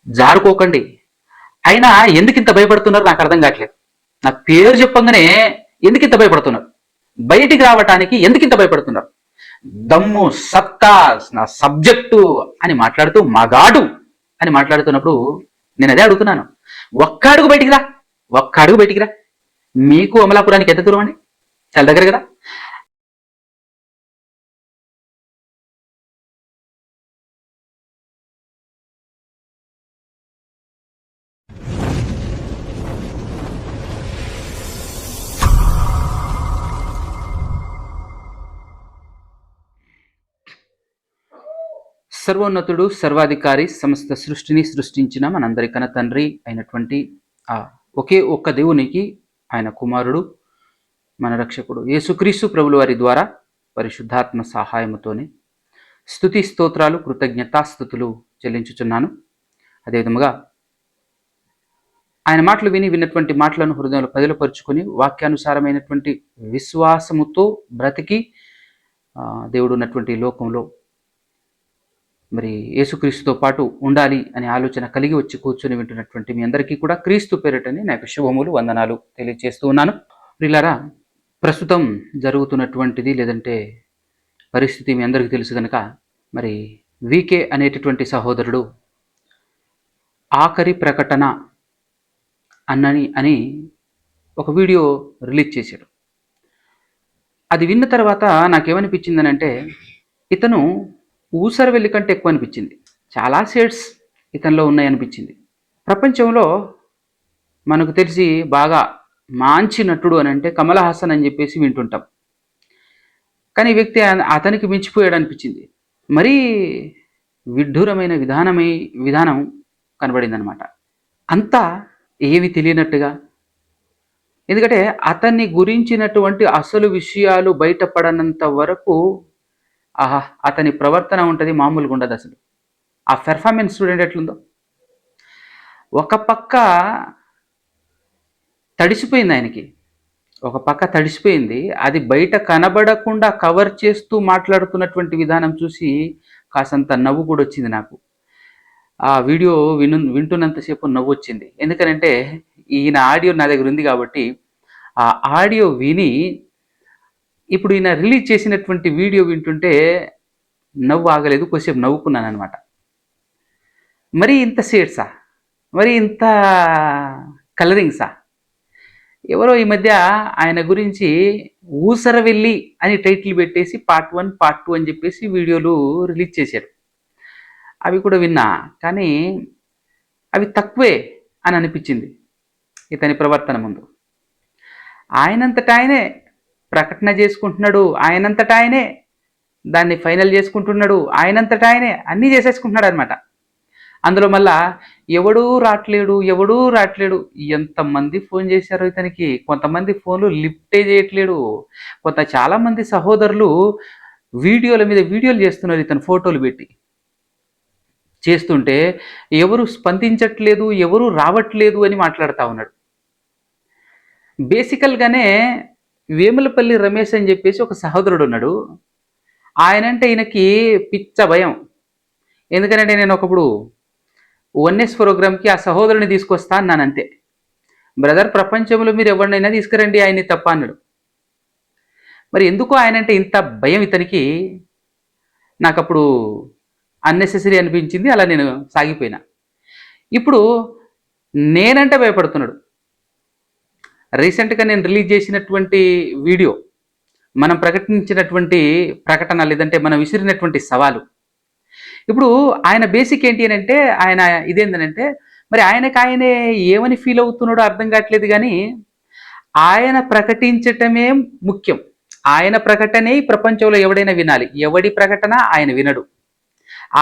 జారుకోకండి. అయినా ఎందుకు ఇంత భయపడుతున్నారు నాకు అర్థం కావట్లేదు. నా పేరు చెప్పంగానే ఎందుకు ఇంత భయపడుతున్నారు? బయటికి రావటానికి ఎందుకు ఇంత భయపడుతున్నారు? దమ్ము, సత్తా, నా సబ్జెక్టు అని మాట్లాడుతూ మగాడు అని మాట్లాడుతున్నప్పుడు నేను అదే అడుగుతున్నాను. ఒక్క అడుగు బయటికి రా, ఒక్క అడుగు బయటికి రా. మీకు అమలాపురానికి ఎంత దూరం అండి? చాలా దగ్గర కదా. సర్వోన్నతుడు, సర్వాధికారి, సమస్త సృష్టిని సృష్టించిన మనందరి కన్న తండ్రి అయినటువంటి ఆ ఒకే ఒక్క దేవునికి ఆయన కుమారుడు మన రక్షకుడు యేసుక్రీస్తు ప్రభుల వారి ద్వారా పరిశుద్ధాత్మ సహాయముతోనే స్తుతి స్తోత్రాలు కృతజ్ఞతాస్థుతులు చెల్లించుచున్నాను. అదేవిధముగా ఆయన మాటలు విన్నటువంటి మాటలను హృదయంలో పదిలపరుచుకొని వాక్యానుసారమైనటువంటి విశ్వాసముతో బ్రతికి దేవుడు ఉన్నటువంటి లోకంలో మరి యేసుక్రీస్తుతో పాటు ఉండాలి అనే ఆలోచన కలిగి వచ్చి కూర్చొని వింటున్నటువంటి మీ అందరికీ కూడా క్రీస్తు పేరిటని నాకు శుభములు, వందనాలు తెలియజేస్తూ ఉన్నాను. ప్రియులారా, ప్రస్తుతం జరుగుతున్నటువంటిది లేదంటే పరిస్థితి మీ అందరికీ తెలుసు కనుక మరి వీకే అనేటటువంటి సహోదరుడు ఆఖరి ప్రకటన అని ఒక వీడియో రిలీజ్ చేశాడు. అది విన్న తర్వాత నాకేమనిపించిందని అంటే ఇతను ఊసరవెల్లి కంటే ఎక్కువ అనిపించింది. చాలా షేడ్స్ ఇతనిలో ఉన్నాయనిపించింది. ప్రపంచంలో మనకు తెలిసి బాగా మంచి నటుడు అని అంటే కమల్ హాసన్ అని చెప్పేసి వింటుంటాం. కానీ ఈ వ్యక్తి అతనికి మించిపోయాడు అనిపించింది. మరీ విడ్డూరమైన విధానం కనబడింది అనమాట. అంతా ఏమి తెలియనట్టుగా. ఎందుకంటే అతన్ని గురించినటువంటి అసలు విషయాలు బయటపడనంత వరకు ఆహా అతని ప్రవర్తన ఉంటుంది, మామూలుగా ఉండదు అసలు. ఆ పెర్ఫార్మెన్స్ చూడండి ఎట్లుందో. ఒక పక్క తడిసిపోయింది ఆయనకి, ఒక పక్క తడిసిపోయింది. అది బయట కనబడకుండా కవర్ చేస్తూ మాట్లాడుతున్నటువంటి విధానం చూసి కాసంత నవ్వు కూడా వచ్చింది నాకు. ఆ వీడియో వింటున్నంతసేపు నవ్వు వచ్చింది. ఎందుకనంటే ఈయన ఆడియో నా దగ్గర ఉంది కాబట్టి ఆ ఆడియో విని ఇప్పుడు ఈయన రిలీజ్ చేసినటువంటి వీడియో వింటుంటే నవ్వు ఆగలేదు, కొద్దిసేపు నవ్వుకున్నాను అనమాట. మరి ఇంత షేడ్సా, మరి ఇంత కలరింగ్సా? ఎవరో ఈ మధ్య ఆయన గురించి ఊసరవెల్లి అని టైటిల్ పెట్టేసి పార్ట్ 1, పార్ట్ 2 అని చెప్పేసి వీడియోలు రిలీజ్ చేశారు. అవి కూడా విన్నా, కానీ అవి తక్కువే అని అనిపించింది ఇతని ప్రవర్తన ముందు. ఆయనంతటా ఆయనే ప్రకటన చేసుకుంటున్నాడు, ఆయనంతటా ఆయనే దాన్ని ఫైనల్ చేసుకుంటున్నాడు, ఆయనంతటా ఆయనే అన్నీ చేసేసుకుంటున్నాడు అనమాట. అందులో మళ్ళా ఎవడూ రావట్లేడు. ఎంతమంది ఫోన్ చేశారో ఇతనికి. కొంతమంది ఫోన్లు లిఫ్టే చేయట్లేడు. చాలామంది సహోదరులు వీడియోల మీద వీడియోలు చేస్తున్నారు ఇతను ఫోటోలు పెట్టి. చేస్తుంటే ఎవరు స్పందించట్లేదు, ఎవరు రావట్లేదు అని మాట్లాడుతూ ఉన్నాడు. బేసికల్గానే వేములపల్లి రమేష్ అని చెప్పేసి ఒక సహోదరుడు ఉన్నాడు. ఆయనంటే ఈయనకి పిచ్చ భయం. ఎందుకంటే నేను ఒకప్పుడు వన్నెస్ ప్రోగ్రామ్కి ఆ సహోదరుని తీసుకొస్తా అన్నాను అంతే. బ్రదర్, ప్రపంచంలో మీరు ఎవరినైనా తీసుకురండి, ఆయన్ని తప్ప అన్నాడు. మరి ఎందుకో ఆయనంటే ఇంత భయం ఇతనికి, నాకు అప్పుడు అన్నెసెసరీ అనిపించింది. అలా నేను సాగిపోయినా. ఇప్పుడు నేనంటే భయపడుతున్నాడు. రీసెంట్గా నేను రిలీజ్ చేసినటువంటి వీడియో, మనం ప్రకటించినటువంటి ప్రకటన లేదంటే మనం విసిరినటువంటి సవాలు, ఇప్పుడు ఆయన బేసిక్ ఏంటి అని అంటే ఆయన ఇదేంటంటే మరి ఆయననే ఏమని ఫీల్ అవుతున్నాడో అర్థం కావట్లేదు. కానీ ఆయన ప్రకటించటమే ముఖ్యం. ఆయన ప్రకటనే ప్రపంచంలో ఎవడైనా వినాలి. ఎవడి ప్రకటన ఆయన వినడు.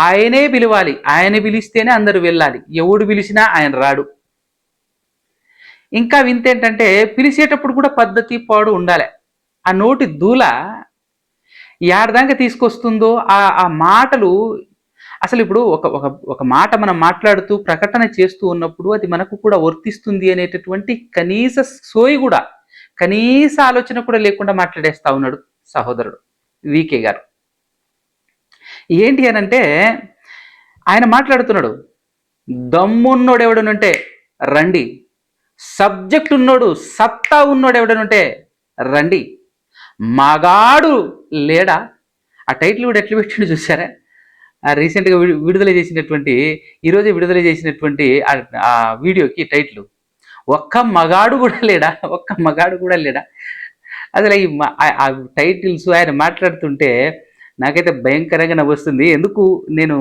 ఆయనే పిలవాలి, ఆయన పిలిస్తేనే అందరూ వెళ్ళాలి. ఎవడు పిలిచినా ఆయన రాడు. ఇంకా వింత ఏంటంటే పిలిచేటప్పుడు కూడా పద్ధతి పాడు ఉండాలి. ఆ నోటి దూల యాడదాకా తీసుకొస్తుందో ఆ మాటలు అసలు ఇప్పుడు ఒక మాట మనం మాట్లాడుతూ ప్రకటన చేస్తూ ఉన్నప్పుడు అది మనకు కూడా వర్తిస్తుంది అనేటటువంటి కనీస సోయి కూడా, కనీస ఆలోచన కూడా లేకుండా మాట్లాడేస్తా ఉన్నాడు సహోదరుడు వీకే గారు. ఏంటి అనంటే ఆయన మాట్లాడుతున్నాడు, దమ్మున్నోడు ఎవడనుంటే రండి, సబ్జెక్ట్ ఉన్నోడు సత్తా ఉన్నోడు ఎవడనుంటే రండి, మగాడు లేడా. ఆ టైటిల్ కూడా ఎట్లా పెట్టిండు చూసారా. రీసెంట్గా విడుదల చేసినటువంటి, ఈరోజే విడుదల చేసినటువంటి ఆ వీడియోకి టైటిల్ ఒక్క మగాడు కూడా లేడా, ఒక్క మగాడు కూడా లేడా. అసలు ఈ ఆ టైటిల్స్ ఆయన మాట్లాడుతుంటే నాకైతే భయంకరంగా నవ్వొస్తుంది. ఎందుకు నేను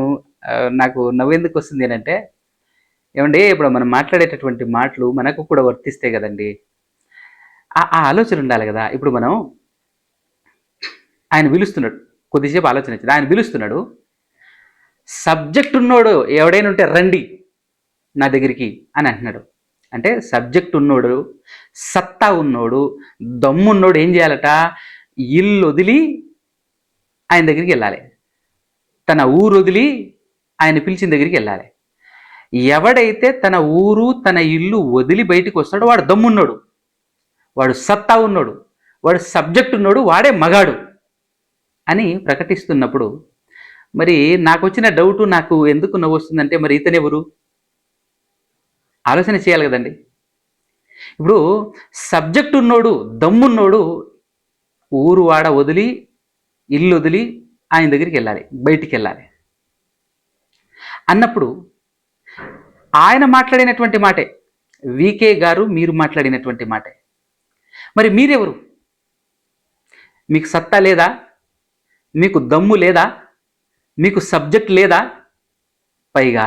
నాకు నవ్వెందుకు వస్తుంది అంటే, ఏమంటే ఇప్పుడు మనం మాట్లాడేటటువంటి మాటలు మనకు కూడా వర్తిస్తాయి కదండి. ఆ ఆలోచన ఉండాలి కదా. ఇప్పుడు మనం ఆయన పిలుస్తున్నాడు, కొద్దిసేపు ఆలోచన వచ్చింది. ఆయన పిలుస్తున్నాడు, సబ్జెక్ట్ ఉన్నోడు ఎవడైనా ఉంటే రండి నా దగ్గరికి అని అంటున్నాడు. అంటే సబ్జెక్ట్ ఉన్నోడు, సత్తా ఉన్నోడు, దమ్మున్నోడు ఏం చేయాలట, ఇల్లు వదిలి ఆయన దగ్గరికి వెళ్ళాలి, తన ఊరు వదిలి ఆయన పిలిచిన దగ్గరికి వెళ్ళాలి. ఎవడైతే తన ఊరు తన ఇల్లు వదిలి బయటికి వస్తాడో వాడు దమ్మున్నోడు, వాడు సత్తా ఉన్నోడు, వాడు సబ్జెక్ట్ ఉన్నోడు, వాడే మగాడు అని ప్రకటిస్తున్నప్పుడు మరి నాకు వచ్చిన డౌటు, నాకు ఎందుకు నవ్వు వస్తుందంటే, మరి ఇతనెవరు ఆలోచన చేయాలి కదండి. ఇప్పుడు సబ్జెక్ట్ ఉన్నోడు, దమ్మున్నోడు ఊరు వాడ వదిలి ఇల్లు వదిలి ఆయన దగ్గరికి వెళ్ళాలి, బయటికి వెళ్ళాలి అన్నప్పుడు ఆయన మాట్లాడినటువంటి మాటే, వికే గారు మీరు మాట్లాడినటువంటి మాటే. మరి మీరెవరు? మీకు సత్తా లేదా? మీకు దమ్ము లేదా? మీకు సబ్జెక్ట్ లేదా? పైగా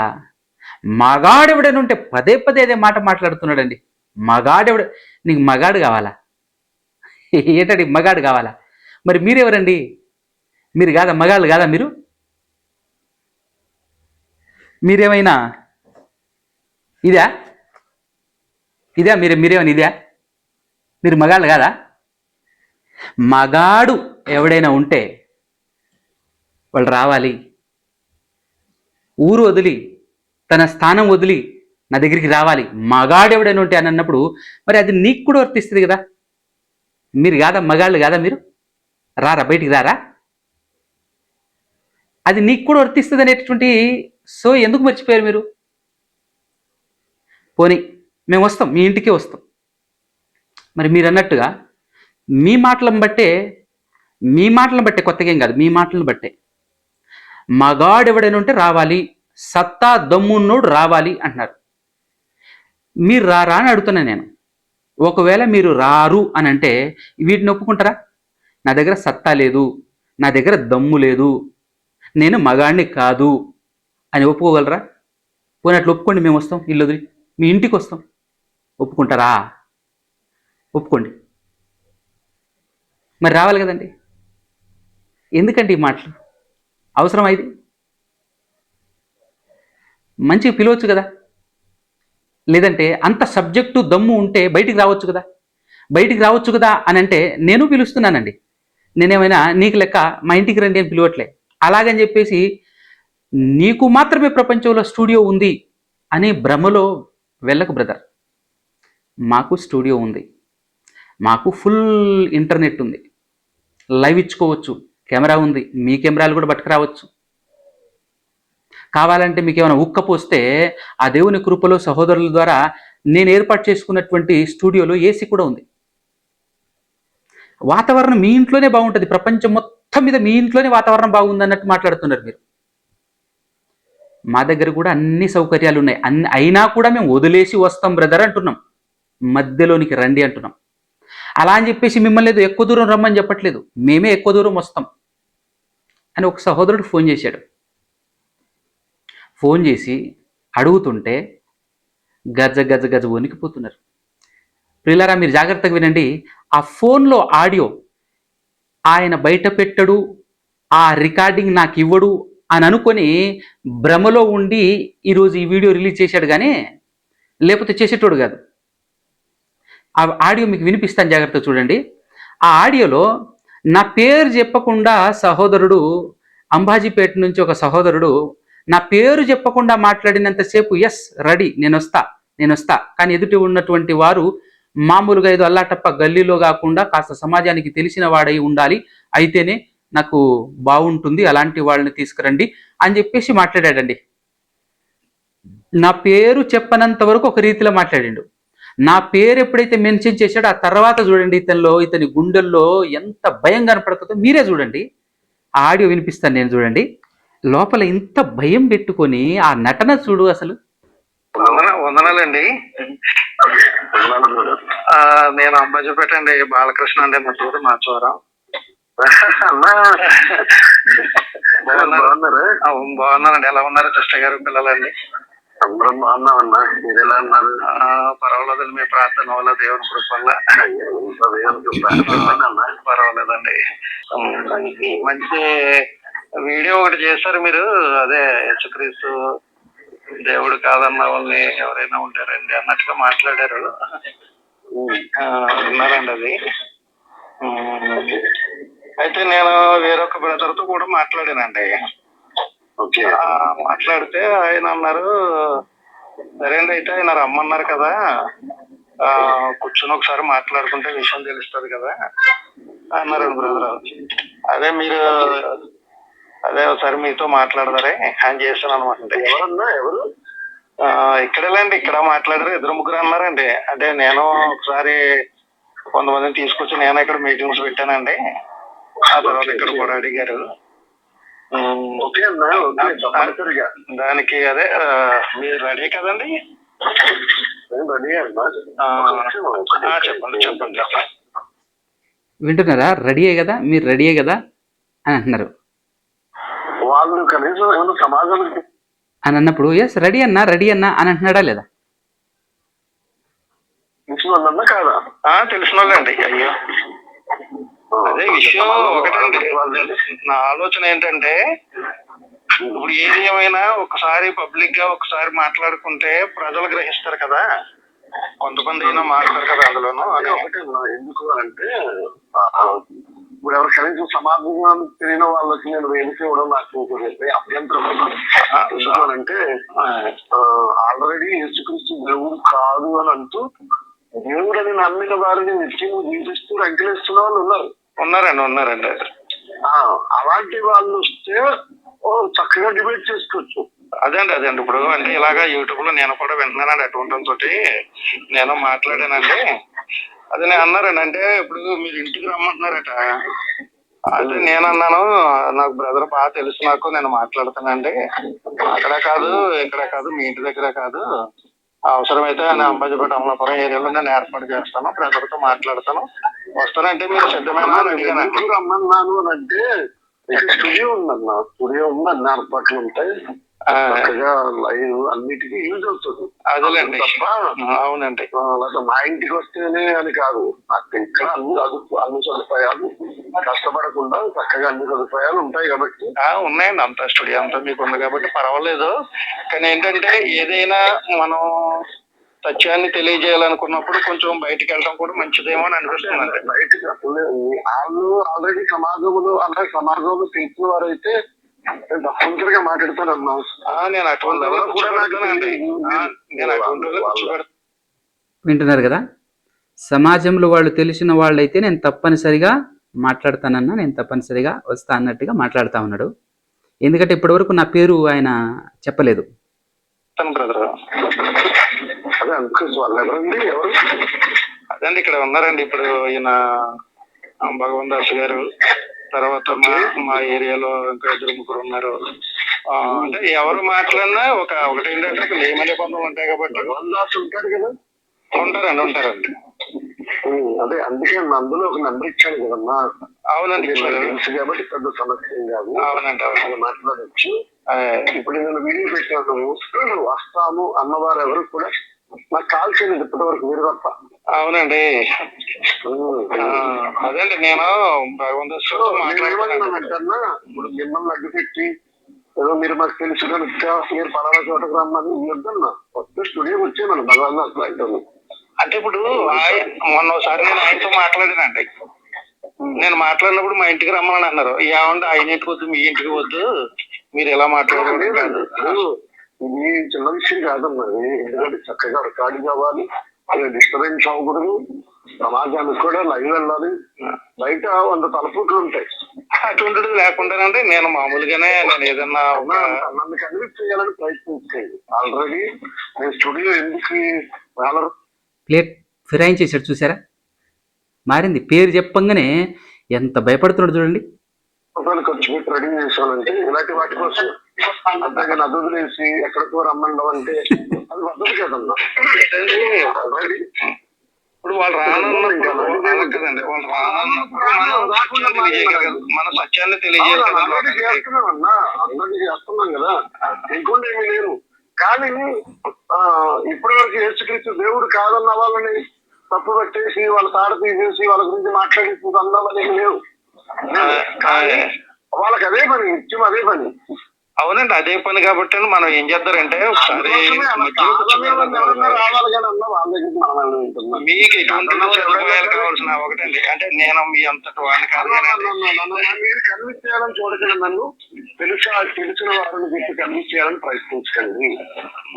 మగాడెవడనుంటే పదే పదే అదే మాట మాట్లాడుతున్నాడండి. మగాడెవడ, నీకు మగాడు కావాలా? ఏంటండి మగాడు కావాలా? మరి మీరెవరండి? మీరు కాదా మగాళ్ళు కాదా? మీరేమైనా ఇదా మీరేమైనా ఇదా? మీరు మగాళ్ళు కాదా? మగాడు ఎవడైనా ఉంటే వాళ్ళు రావాలి, ఊరు వదిలి తన స్థానం వదిలి నా దగ్గరికి రావాలి, మగాడెవడైనా ఉంటే అని అన్నప్పుడు మరి అది నీకు కూడా వర్తిస్తుంది కదా. మీరు కాదా మగాళ్ళు కాదా? మీరు రారా, బయటికి రారా? అది నీకు కూడా వర్తిస్తుంది అనేటటువంటి సో ఎందుకు మర్చిపోయారు మీరు? పోనీ మేము వస్తాం, మీ ఇంటికే వస్తాం. మరి మీరు అన్నట్టుగా మీ మాటలను బట్టే కొత్తగా ఏం కాదు, మీ మాటలను బట్టే మగాడెవడైనా ఉంటే రావాలి, సత్తా దమ్మున్నోడు రావాలి అంటున్నారు. మీరు రారా అని అడుగుతున్నాను నేను. ఒకవేళ మీరు రారు అని అంటే వీటిని ఒప్పుకుంటారా? నా దగ్గర సత్తా లేదు, నా దగ్గర దమ్ము లేదు, నేను మగాడిని కాదు అని ఒప్పుకోగలరా? పోయినట్లు ఒప్పుకోండి, మేము వస్తాం, ఇల్లు వదిలి మీ ఇంటికి వస్తాం. ఒప్పుకుంటారా? ఒప్పుకోండి. మరి రావాలి కదండి. ఎందుకంటే ఈ మాటలు అవసరం ఇది? మంచిగా పిలవచ్చు కదా. లేదంటే అంత సబ్జెక్టు దమ్ము ఉంటే బయటికి రావచ్చు కదా అని అంటే నేను పిలుస్తున్నానండి. నేనేమైనా నీకు లెక్క మా ఇంటికి రండి అని పిలవట్లే. అలాగని చెప్పేసి నీకు మాత్రమే ప్రపంచంలో స్టూడియో ఉంది అని భ్రమలో వెళ్ళకు బ్రదర్. మాకు స్టూడియో ఉంది, మాకు ఫుల్ ఇంటర్నెట్ ఉంది, లైవ్ ఇచ్చుకోవచ్చు, కెమెరా ఉంది, మీ కెమెరాలు కూడా పట్టుకురావచ్చు. కావాలంటే మీకు ఏమైనా ఉక్కపోస్తే ఆ దేవుని కృపలో సహోదరుల ద్వారా నేను ఏర్పాటు చేసుకున్నటువంటి స్టూడియోలో ఏసీ కూడా ఉంది. వాతావరణం మీ ఇంట్లోనే బాగుంటుంది, ప్రపంచం మొత్తం మీద మీ ఇంట్లోనే వాతావరణం బాగుంది అన్నట్టు మాట్లాడుతున్నారు మీరు. మా దగ్గర కూడా అన్ని సౌకర్యాలు ఉన్నాయి, అయినా కూడా మేము వదిలేసి వస్తాం బ్రదర్ అంటున్నాం, మధ్యలోనికి రండి అంటున్నాం. అలా అని చెప్పేసి మిమ్మల్ని ఏదో ఎక్కువ దూరం రమ్మని చెప్పట్లేదు, మేమే ఎక్కువ దూరం వస్తాం అని ఒక సహోదరుడు ఫోన్ చేశాడు. ఫోన్ చేసి అడుగుతుంటే గజ గజ గజ వణికిపోతున్నారు. ప్రియులారా, మీరు జాగ్రత్తగా వినండి. ఆ ఫోన్లో ఆడియో ఆయన బయట పెట్టడు, ఆ రికార్డింగ్ నాకు ఇవ్వడు అని అనుకొని భ్రమలో ఉండి ఈరోజు ఈ వీడియో రిలీజ్ చేశాడు, కానీ లేకపోతే చేసేటోడు కాదు. ఆ ఆడియో మీకు వినిపిస్తాను, జాగ్రత్త చూడండి. ఆ ఆడియోలో నా పేరు చెప్పకుండా సహోదరుడు, అంబాజీపేట నుంచి ఒక సహోదరుడు నా పేరు చెప్పకుండా మాట్లాడినంతసేపు ఎస్ రెడీ, నేను వస్తా, కానీ ఎదుటి ఉన్నటువంటి వారు మామూలుగా ఏదో అల్లాటప్ప గల్లీలో కాకుండా కాస్త సమాజానికి తెలిసిన వాడై ఉండాలి, అయితేనే నాకు బాగుంటుంది, అలాంటి వాళ్ళని తీసుకురండి అని చెప్పేసి మాట్లాడాడండి. నా పేరు చెప్పనంత వరకు ఒక రీతిలో మాట్లాడిండు. నా పేరు ఎప్పుడైతే మెన్షన్ చేశాడో ఆ తర్వాత చూడండి ఇతని గుండెల్లో ఎంత భయం కనపడుతుందో మీరే చూడండి. ఆ ఆడియో వినిపిస్తాను నేను, చూడండి. లోపల ఇంత భయం పెట్టుకొని ఆ నటన చూడు అసలు. వందనాలండి. నేను అంబాజీపేట అండి, బాలకృష్ణ అండి, మా పేరు మాచవరం. బాగున్నానండి. ఎలా ఉన్నారు కృష్ణ గారు, పిల్లలండి? అందరం బాగున్నామన్నా, మీరు ఎలా ఉన్నారు? పర్వాలేదండి, మీ ప్రార్థన వల్ల, దేవుని కృప వల్ల పర్వాలేదండి. మంచి వీడియో ఒకటి చేశారు మీరు, అదే యేసుక్రీస్తు దేవుడు కాదన్న వాళ్ళని ఎవరైనా ఉంటారండి అన్నట్టుగా మాట్లాడారు. విన్నారండి అది. అయితే నేను వేరొక బ్రదర్ తో కూడా మాట్లాడానండి. మాట్లాడితే ఆయన అన్నారు, సరే అండి అయితే ఆయన రమ్మన్నారు కదా, కూర్చొని ఒకసారి మాట్లాడుకుంటే విషయం తెలుస్తుంది కదా అన్నారండి బ్రదర్. అదే మీరు అదే ఒకసారి మీతో మాట్లాడదారే ఆయన చేస్తాను అనమాట. ఎవరన్నా ఎవరు? ఇక్కడేలేండి, ఇక్కడ మాట్లాడారు, 2-3 అన్నారండి. అంటే నేను ఒకసారి కొంతమందిని తీసుకొచ్చి నేను ఇక్కడ మీటింగ్స్ పెట్టానండి. ఆ తర్వాత ఇక్కడ కూడా అడిగారు. దానికి అదే మీరు రెడీ కదండి? చెప్పండి చెప్పండి. వింటున్నారా? రెడీయే కదా, మీరు రెడీయే కదా అని అంటున్నారు. వాళ్ళు కనీసం ఏమన్నా సమాజానికి అని అన్నప్పుడు ఎస్ రెడీ అన్నా అని అంటున్నాడా లేదా? తెలిసిన వాళ్ళన్నా కాదా? తెలిసిన వాళ్ళండి. అయ్యో అదే విషయం ఒకటండి. నా ఆలోచన ఏంటంటే, ఇప్పుడు ఏది ఏమైనా ఒకసారి పబ్లిక్ గా ఒకసారి మాట్లాడుకుంటే ప్రజలు గ్రహిస్తారు కదా, కొంతమంది అయినా మాట్లాడతారు కదా అందులోనూ. అదే ఒకటే ఎందుకు అంటే, ఇప్పుడు ఎవరు కనీసం సమాజంలో తెలియని వాళ్ళకి నేను వేదిక ఇవ్వడం నాకు అభ్యంతరం. అంటే ఆల్రెడీ యేసుక్రీస్తు దేవుడు కాదు అని అంటూ దేవుడని నమ్మిన వారిని నిత్యము జీవిస్తూ అంకిలిస్తున్న వాళ్ళు ఉన్నారండి. అలాంటి వాళ్ళు వస్తే చక్కగా డిబేట్ చేసుకోవచ్చు. అదేండి ఇప్పుడు అంటే ఇలాగా యూట్యూబ్ లో నేను కూడా వింటున్నానండి. అటువంటి తోటి నేను మాట్లాడానండి. అది నేను అన్నారండి, అంటే ఇప్పుడు మీరు ఇంటికి రమ్మంటున్నారట. అయితే నేను అన్నాను, నాకు బ్రదర్ బాగా తెలుసు, నాకు నేను మాట్లాడుతానండి, అక్కడ కాదు ఇక్కడ కాదు, మీ ఇంటి దగ్గర కాదు, అవసరమైతే నేను అంబాజీపేట అమలాపురం ఏరియాలో నేను ఏర్పాటు చేస్తాను, బ్రదర్తో మాట్లాడతాను, వస్తానంటే మీరు సిద్ధమైన రమ్మన్నాను అని అంటే స్టూడియో ఉందన్న ఏర్పాట్లు ఉంటాయి, చక్కగా లైవ్ అన్నిటికీ యూజ్ అవుతుంది. అదేలేండి తప్ప అవునండి, మా ఇంటికి వస్తేనే అని కాదు, ఇక్కడ అన్ని సదుపాయాలు కష్టపడకుండా చక్కగా అన్ని సదుపాయాలు ఉంటాయి కాబట్టి. ఉన్నాయండి, అంత స్టూడియో అంతా మీకు ఉంది కాబట్టి పర్వాలేదు. కానీ ఏంటంటే ఏదైనా మనం సత్యాన్ని తెలియజేయాలనుకున్నప్పుడు కొంచెం బయటికి వెళ్ళడం కూడా మంచిదేమో అని అనిపిస్తుంది. బయటకు వాళ్ళు ఆల్రెడీ సమాజంలో తెలిసిన వారైతే తప్పనిసరిగా మాట్లాడతానన్నా. నేను అటువంటి వింటున్నారు కదా, సమాజంలో వాళ్ళు తెలిసిన వాళ్ళైతే నేను తప్పనిసరిగా మాట్లాడతానన్నా, నేను తప్పనిసరిగా వస్తా అన్నట్టుగా మాట్లాడుతూ ఉన్నాడు. ఎందుకంటే ఇప్పటివరకు నా పేరు ఆయన చెప్పలేదు. అదండి ఇక్కడ ఉన్నారండి. ఇప్పుడు ఈయన భగవంత్ దాస్ గారు, తర్వాత మా ఏరియాలో ఇంకా 2-3 ఉన్నారు. అంటే ఎవరు మాట్లాడినా ఒకటి ఏంటంటే లేమనే పనులు ఉంటాయి కాబట్టి ఉంటాడు కదా. ఉంటారండి. అదే అందుకే అందులో ఒక నెంబర్ ఇచ్చాను కదమ్మా. అవునండి, తెలుసు కాబట్టి పెద్ద సమస్య ఏం కాదు. అవునండి, మాట్లాడచ్చు. ఇప్పుడు నేను వీడియో పెట్టాను, వస్తాము అన్నవారు ఎవరు కూడా నాకు కాల్ చేయలేదు ఇప్పటి వరకు, మీరు తప్ప. అవునండి, అదేండి నేను మాట్లాడుతున్నానంటన్నా. ఇప్పుడు మిమ్మల్ని అడ్డు పెట్టి ఏదో మీరు మాకు తెలుసు కనుక మీరు పలానా చోటకు రమ్మని వద్దన్నా, వస్తే స్టూడియోకి వచ్చాను భగవాన్ అయితే. అంటే ఇప్పుడు మొన్న ఒకసారి నేను ఆయనతో మాట్లాడానండి. నేను మాట్లాడినప్పుడు మా ఇంటికి రమ్మని అన్నారు. ఏమంటే ఆయన ఇంటికి వద్దు, మీ ఇంటికి వద్దు, మీరు ఎలా మాట్లాడలేదు. ఇది చిన్న విషయం కాదమ్మా, ఎందుకంటే చక్కగా రికార్డింగ్ అవ్వాలి, అది డిస్టర్బెన్స్ అవ్వకూడదు, సమాజానికి కూడా లైవ్ వెళ్ళాలి. బయట 100 తలపుట్లు ఉంటాయి, అటువంటిది లేకుండానంటే నేను మామూలుగానే నేను ఏదన్నా నన్ను కన్విన్స్ చేయాలని ప్రయత్నించండి. ఆల్రెడీ నేను స్టూడియో ఎందుకు వేల ప్లేట్ ఫిరాయించేసాడు చూసారా, మారింది. పేరు చెప్పంగానే ఎంత భయపడుతున్నాడు చూడండి. రూపాయలు ఖర్చు పెట్టి రెడీ చేశానంటే ఇలాంటి వాటి కోసం, అంతేగాని అది వదిలేసి ఎక్కడికో రమ్మండం అంటే అది పద్ధతి కదన్నా. ఆల్రెడీ ఇప్పుడు వాళ్ళు రానన్నప్పుడు కదండి, వాళ్ళు రానన్నప్పుడు మన సత్యాన్ని తెలియజేయాలి. చేస్తున్నామన్నా, అందరికీ చేస్తున్నాం కదా, ఇంకొండ ఏమీ లేరు. కానీ ఇప్పటి వరకు యేసుక్రీస్తు దేవుడు కాదన్న వాళ్ళని తప్పు పెట్టేసి వాళ్ళ తాడ తీసేసి వాళ్ళ గురించి మాట్లాడేసి అందామని ఏమి లేవు. కానీ వాళ్ళకి అదే పని, నిత్యం అదే పని. అవునండి, అదే పని కాబట్టి మనం ఏం చేద్దారంటే ఒకసారి మీకు ఎటువంటి సదుపాయాలు కావాల్సిన ఒకటండి, అంటే నేను మీ అంతటి వాడిని కాదు, మీరు కన్విన్స్ చేయాలని చూడకండి. నన్ను తెలిసిన వారిని గురించి కన్విన్స్ చేయాలని ప్రయత్నించండి.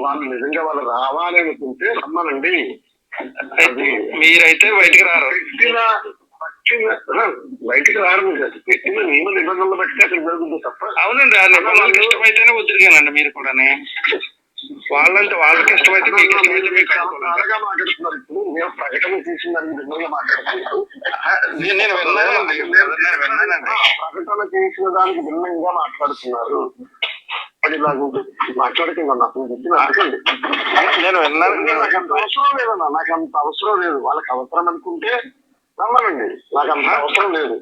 వాళ్ళు నిజంగా వాళ్ళు రావాలి అనుకుంటే రమ్మనండి. మీరైతే బయటికి రారు, బయటికి రారు. పెట్టిన నియమ నిబంధనలు బట్టి అక్కడ జరుగుతుంది తప్ప. అవునండి, ఆ నిబంధనలకు ఇష్టమైతేనే వదిలిగానండి మీరు కూడా. వాళ్ళంటే వాళ్ళకి ఇష్టమైతే మీకు ఇష్టమైతే మీకు అలాగా మాట్లాడుతున్నారు. ఇప్పుడు మేము ప్రకటన చేసిన దానికి భిన్నంగా మాట్లాడుతున్నారు. నేను విన్నానండి, ప్రకటన చేసిన దానికి భిన్నంగా మాట్లాడుతున్నారు. అది నాకు మాట్లాడకండి నాకు చెప్పండి. నేను విన్నాను. నాకు అంత అవసరం లేదన్నా, నాకు అంత అవసరం లేదు. వాళ్ళకి అవసరం అనుకుంటే రమ్మనండి, నాకు అంత అవసరం లేదు.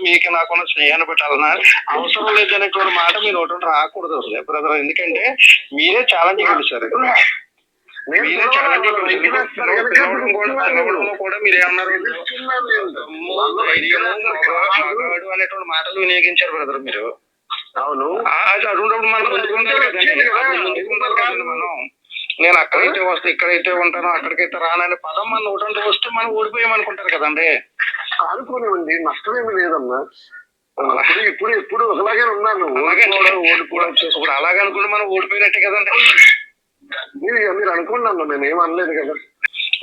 మీకు నాకున్న స్నేహాన్ని పెట్టాలన్నా అవసరం లేదనేటువంటి మాట మీరు ఒకటి రాకూడదు అసలు బ్రదర్. ఎందుకంటే మీరే ఛాలెంజ్ చేశారు, మీరే ఛాలెంజ్ కూడా మీరేమన్నారు అనేటువంటి మాటలు వినియోగించారు బ్రదర్ మీరు. అవును, అటువంటిప్పుడు మనం ముందుకుంటారు కదండి. మనం నేను అక్కడైతే వస్తే ఇక్కడైతే ఉంటాను, అక్కడికైతే రాననే పదం మన నోటంటే వస్తే మనం ఓడిపోయామనుకుంటారు కదండి. అనుకోనివ్వండి, నష్టమేమి లేదమ్మా. ఇప్పుడు ఇప్పుడు ఒకలాగే ఉన్నాను. ఓడిపోవడం ఇప్పుడు అలాగే అనుకుంటే మనం ఓడిపోయినట్టే కదండి. మీరు అనుకోండి అన్న, నేను ఏం అనలేదు కదా.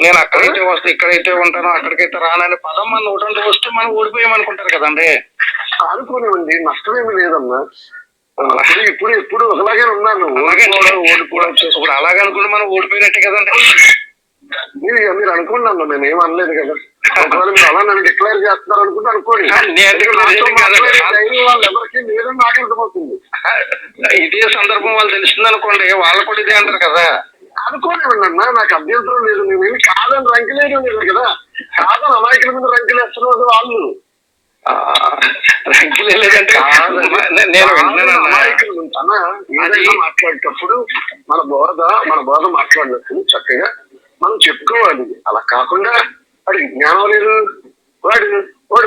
నేను అక్కడైతే వస్తే ఇక్కడైతే ఉంటాను, అక్కడికైతే రాననే పదం మన నోటంటే వస్తే మనం ఓడిపోయామనుకుంటారు కదండి. అనుకోనివ్వండి, నష్టమేమి లేదమ్మా. ఇప్పుడు ఇప్పుడు ఒకలాగే ఉన్నాను. ఓడిపోవడం ఇప్పుడు అలాగే అనుకుంటే మనం ఓడిపోయినట్టే కదండి. మీరు అనుకోండి అన్న, నేను ఏం అనలేదు కదా. ఒకవేళ మీరు అలా నన్ను డిక్లేర్ చేస్తున్నారు అనుకుంటే అనుకోండి. వాళ్ళు ఎవరికి లేదని నాకు అర్థమవుతుంది. ఇదే సందర్భం వాళ్ళు తెలిసింది అనుకోండి, వాళ్ళు కూడా ఇదే అంటారు కదా. అనుకోనివ్వండి అన్న, నాకు అభ్యంతరం లేదు. నేనేమి కాదని రంకిలేయడం లేదు కదా. కాదని అమాయకుల మీద రంకిలేస్తున్నారు వాళ్ళు. రంకిలేదంటే నేను ఏదైనా మాట్లాడేటప్పుడు మన బోధ మాట్లాడినప్పుడు చక్కగా మనం చెప్పుకోవాలి. అలా కాకుండా వాడికి జ్ఞానం లేదు, వాడు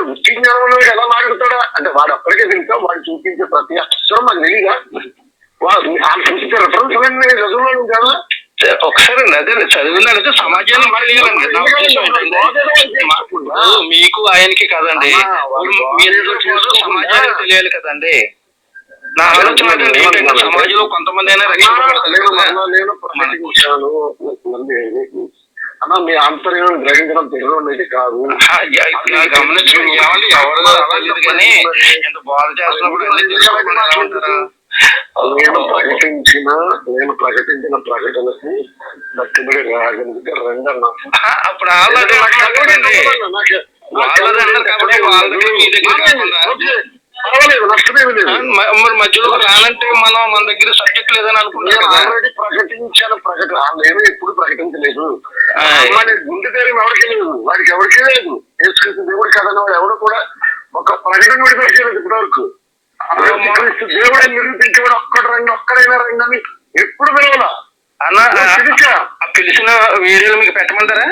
వృత్తి జ్ఞానంలో ఎలా మాట్లాడతాడా అంటే వాడు అప్పటికే తింటా వాడు చూపించే ప్రతి అక్షరం మాకు తెలియదా. వాడు చూపించే రెఫరెన్స్ అన్నీ చదువులో కదా. ఒకసారి అదే చదివిందంటే సమాజాన్ని మీకు ఆయనకి కదండి, మీరు సమాజానికి తెలియాలి కదండి. నా ఆలోచన ఏంటంటే సమాజంలో కొంతమంది అయినా అన్నా మీ ఆంతర్యం గ్రహించడం తెలియదు కాదు. గమనించండి, ఎవరు తెలియదు కానీ ఎంత బాధ చేస్తున్నప్పుడు నేను ప్రకటించిన ప్రకటనకి దక్కుబడి రాగలిగితే రెండన్నా. అప్పుడు వాళ్ళది కాబట్టి వాళ్ళ దగ్గర మీ దగ్గర పర్వాలేదు, నష్టమేమి లేదు. మరి మధ్యలో రానంటే మనం మన దగ్గర సబ్జెక్ట్ లేదని అనుకుంటాం. ఆల్రెడీ ప్రకటించాను. ప్రకటన నేను ఎప్పుడు ప్రకటించలేదు. గుండె ధైర్యం ఎవరికి లేదు, వాడికి ఎవరికీ లేదు. యేసుక్రీస్తు దేవుడు కాదన్న వాడు ఎవరు కూడా ఒక ప్రకటన విడిపెట్టలేదు ఇప్పటి వరకు. దేవుడు నిరూపించేవాడు ఒక్కడైనా రండి ఎప్పుడు పిలవాలా పిలిచిన వీడియోలు మీకు పెట్టమంటారా?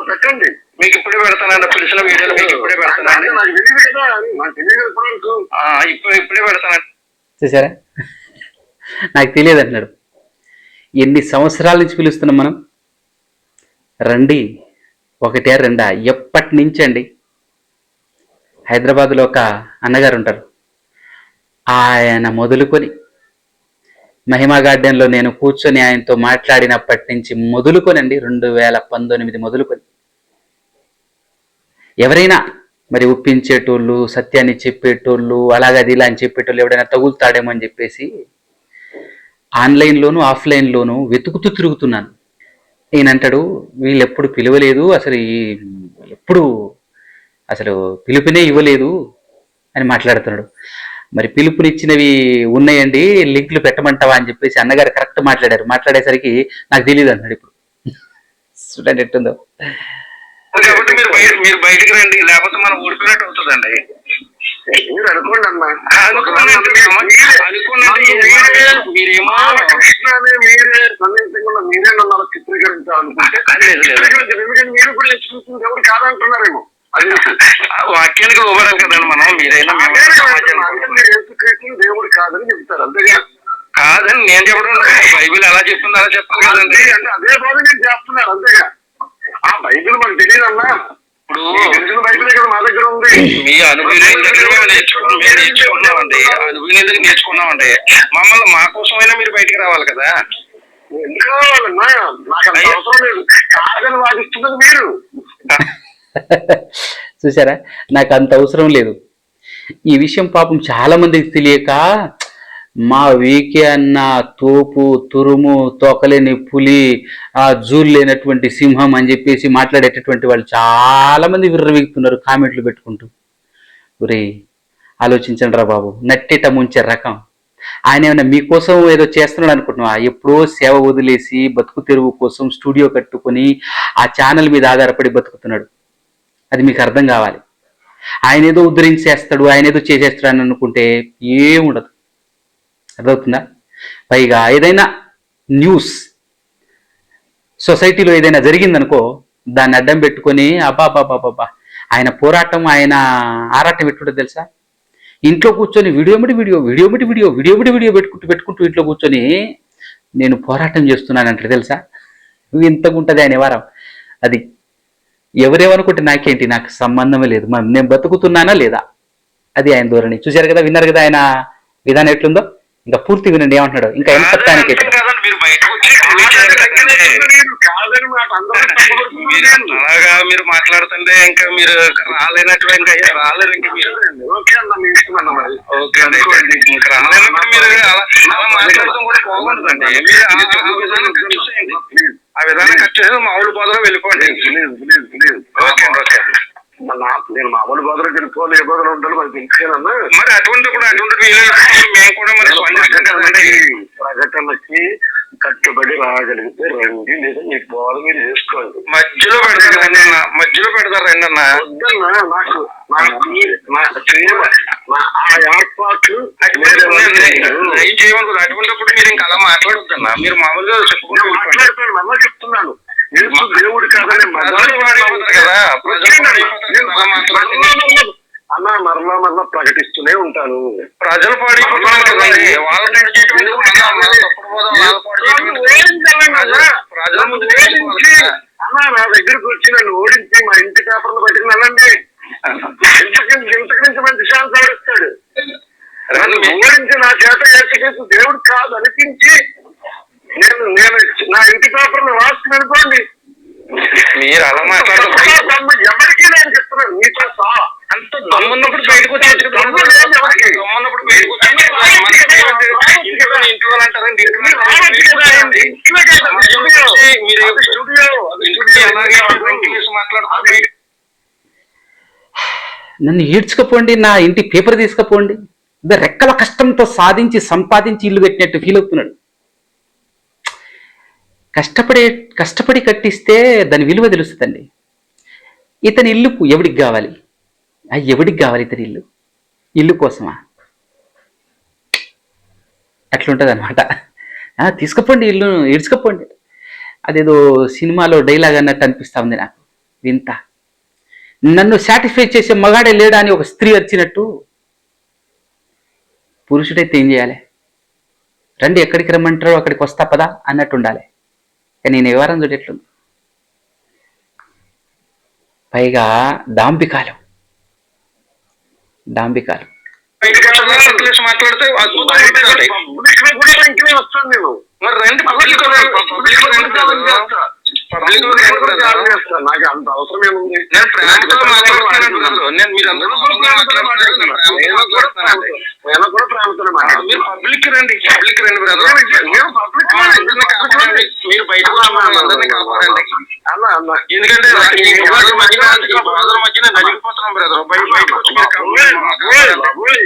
పెట్టండి, మీకు ఇప్పుడే పెడతానండి. పిలిచిన వీడియోలు మీకు ఇప్పుడే పెడతానండి. నాకు తెలియదు కదా, నాకు తెలియదు ఇప్పటివరకు. ఇప్పుడే పెడతానండి. చూసారా, నాకు తెలియదు అంటున్నాడు. ఎన్ని సంవత్సరాల నుంచి పిలుస్తున్నాం మనం, రండి ఒకటే రెండా. ఎప్పటి నుంచి అండి. హైదరాబాద్లో ఒక అన్నగారు ఉంటారు, ఆయన మొదలుకొని మహిమా గార్డెన్లో నేను కూర్చొని ఆయనతో మాట్లాడినప్పటి నుంచి మొదలుకొనండి, 2019 మొదలుకొని ఎవరైనా మరి ఒప్పించేటోళ్ళు, సత్యాన్ని చెప్పేటోళ్ళు, అలాగది ఇలా అని చెప్పేటోళ్ళు ఎవడైనా తగులుతాడేమో అని చెప్పేసి ఆన్లైన్లోను ఆఫ్లైన్లోను వెతుకుతూ తిరుగుతున్నాను. ఈయనంటాడు వీళ్ళు ఎప్పుడు పిలవలేదు, అసలు ఎప్పుడు అసలు పిలుపునే ఇవ్వలేదు అని మాట్లాడుతున్నాడు. మరి పిలుపునిచ్చినవి ఉన్నాయండి, లింకులు పెట్టమంటావా అని చెప్పేసి అన్నగారు కరెక్ట్ మాట్లాడారు. మాట్లాడేసరికి నాకు తెలియదు అన్నాడు. ఇప్పుడు చూడండి ఎట్టుందో. కాబట్టి మీరు బయటికి రండి, లేకపోతే మనం ఓడిపోయినట్టు అవుతుందండి. మీరు అనుకోండి అన్న, మీరేమో కృష్ణని మీరే సన్నిహితంగా మీరే నన్ను అలా చిత్రీకరించాలనుకుంటే ఎందుకంటే మీరు కూడా చూసింది ఎవరు కాదంటున్నారేమో. వాక్యానికి లోబడాలి కదండి మనం. మీరైనా దేవుడు కాదని చెప్తారు, అంతేగా. కాదని నేను చెప్పడం, బైబిల్ ఎలా చెప్తుంది అలా చెప్పాలి కదండి. అంటే అదే బాధ నేను చేస్తున్నాను, అంతేగా. ఆ బైబిల్ మనకు తెలియదన్నా, ఇప్పుడు తెలిసిన బైబిలే కదా మా దగ్గర ఉంది. మీ అనుభవం దగ్గర నేర్చుకున్నామండి, అనుభవం దగ్గర నేర్చుకున్నామండి. మమ్మల్ని మా కోసమైనా మీరు బయటికి రావాలి కదా. ఎందుకు రావాలన్నా? నాకు అంత అవసరం లేదు, కాదని వాదిస్తున్నది మీరు. చూసారా, నాకు అంత అవసరం లేదు. ఈ విషయం పాపం చాలా మందికి తెలియక మా వీకే అన్న తోపు, తురుము, తోకలేని పులి, జూలు లేనటువంటి సింహం అని చెప్పేసి మాట్లాడేటటువంటి వాళ్ళు చాలా మంది విర్రవీగుతున్నారు కామెంట్లు పెట్టుకుంటూ. ఒరే ఆలోచించండి రా బాబు, నట్టేట ముంచే రకం. ఆయన ఏమైనా మీకోసం ఏదో చేస్తున్నాడు అనుకుంటున్నా? ఎప్పుడో సేవ వదిలేసి బతుకు తెరువు కోసం స్టూడియో కట్టుకొని ఆ ఛానల్ మీద ఆధారపడి బతుకుతున్నాడు. అది మీకు అర్థం కావాలి. ఆయన ఏదో ఉద్ధరించేస్తాడు, ఆయన ఏదో చేసేస్తాడు అని అనుకుంటే ఏముండదు. అర్థవుతుందా? పైగా ఏదైనా న్యూస్ సొసైటీలో ఏదైనా జరిగిందనుకో, దాన్ని అడ్డం పెట్టుకొని అబ్బాబాబాబా ఆయన పోరాటం, ఆయన ఆరాటం పెట్టుకుంటే తెలుసా, ఇంట్లో కూర్చొని వీడియో పెట్టుకుంటూ ఇంట్లో కూర్చొని నేను పోరాటం చేస్తున్నానంటే తెలుసా. ఇంతకుంటుంది ఆయన వారం. అది ఎవరేమనుకుంటే నాకేంటి, నాకు సంబంధమే లేదు, నేను బతుకుతున్నానా లేదా, అది ఆయన ధోరణి. చూశారు కదా, విన్నారు కదా ఆయన విధానం ఎట్లుందో. ఇంకా పూర్తి వినండి ఏమంటున్నాడు. ఇంకా ఎంత చెప్తానికి మీరు మాట్లాడుతుంటే ఇంకా మీరు రాలేనట్టు ఇంకా రాలేరు. ఇంకా మీరు ఓకే అండి, ఇంకా రాలేనప్పుడు మీరు అలా మాట్లాడటం కూడా బాగుంటుందండి. మీరు ఆ విధానం కట్ చేసి మామూలు బోధలో వెళ్ళిపోండి. ఓకే అండి, ఓకే అండి. నేను మామూలు బదులు గెలుపుకోవాలి, ఏ బదులు ఉంటాను మనకి తెలిసేనన్నా. మరి అటువంటి మేము కూడా మరి ప్రకటనకి కట్టుబడి రాగలిగితే రండి, లేదా మీకు పోవాలి మీరు చేసుకోండి. మధ్యలో పెడతారు రండి అన్న. వద్దన్నా, ఆ ఏర్పాట్లు ఏం చేయమనుకో. అటువంటిప్పుడు మీరు ఇంకా అలా మాట్లాడొద్దన్నా. మీరు మామూలుగా చెప్పుకుంటూ మాట్లాడతాను, మళ్ళా చెప్తున్నాను. దేవుడు కాదని కదా అన్న మరలా ప్రకటిస్తూనే ఉంటాను. ప్రజలు పాడిపోతున్నారు కదండి, అన్న నా దగ్గరకు వచ్చి నన్ను ఓడించి మా ఇంటి పేపర్లు పట్టుకుని వెళ్ళండి, ఇంతకు నుంచి మంచి ఛాన్స్ ఆడిస్తాడు. నన్ను ఓడించి నా చేత ఏకకేసి దేవుడు కాదు అనిపించి నేను నా ఇంటి పేపర్లు రాసుకుని అనుకోండి. మీరు అలా మాట్లాడుతున్నారు. ఎవరికి నేను చెప్తున్నాను, మీతో సహా. అంత దమ్మున్నప్పుడు బయటకు వచ్చి ఇంట్లో అంటారండి. మాట్లాడుతున్నారు. నన్ను ఈడ్చుకపోండి, నా ఇంటి పేపర్ తీసుకుపోండి. రెక్కల కష్టంతో సాధించి సంపాదించి ఇల్లు కట్టినట్టు ఫీల్ అవుతున్నాడు. కష్టపడి కట్టిస్తే దాని విలువ తెలుస్తుందండి. ఇతని ఇల్లుకు ఎవడికి కావాలి? ఎవడికి కావాలి ఇతని ఇల్లు కోసమా? అట్లుంటుంది అనమాట. తీసుకుపోండి, ఇల్లు ఈడ్చుకపోండి. అదేదో సినిమాలో డైలాగ్ అన్నట్టు అనిపిస్తా ఉంది నాకు. వింత నన్ను సాటిస్ఫై చేసే మగాడే లేడా అని ఒక స్త్రీ వచ్చినట్టు పురుషుడైతే ఏం చేయాలి? రండి, ఎక్కడికి రమ్మంటారో అక్కడికి వస్తా పదా అన్నట్టు ఉండాలి. కానీ నేను వ్యవహారం చూడ ఎట్లుంది. పైగా డాంబికాలు మాట్లాడితే సమయం వస్తాను నేను. మరి రండి, పబ్లిక్ చేస్తాను. నాకు అంత అవసరం ఏముంది? నేను ప్రేమతో మాట్లాడుతున్నాను. నేను మీరు అందరూ నేను కూడా ప్రేమతోనే మాట్లాడుతున్నాను. మీరు పబ్లిక్ రండి, పబ్లిక్ రండి బ్రదర్. మీరు బయట అందరినీ కాపాడండి. ఎందుకంటే మధ్యన నలిగిపోతున్నాం బ్రదర్.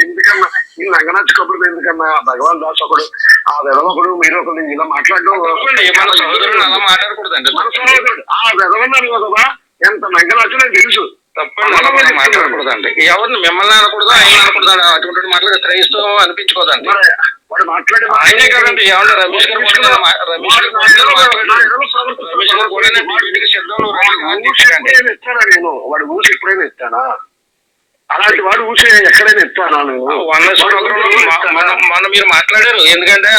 ఎందుకన్నా ఈ నంగనాచి కబుర్లు ఎందుకన్నా? భగవాన్ దాస్ ఒకడు, ఆ విధవకుడు, మీరు ఒకరు ఇలా మాట్లాడడం మన సహోదరులు అలా మాట్లాడకూడదండి. ఆ విధవన్నారు కదా, ఎంత నంగనాచో నాకు తెలుసు. తప్పండి, మాట్లాడకూడదండి. ఎవరిని మిమ్మల్ని అనకూడదు, ఆయన అనకూడదు. అటువంటి మాటలు క్రైస్తవం అనిపించుకోదండి. వాడు మాట్లాడే ఆయనే కదండి. ఏమన్నా రమేష్ గారు ఇస్తానా నేను? వాడు ఊసి ఎప్పుడైనా ఇస్తానా? అలాంటి వాడు ఊసి ఎక్కడైనా ఇస్తానా? మొన్న మీరు మాట్లాడారు. ఎందుకంటే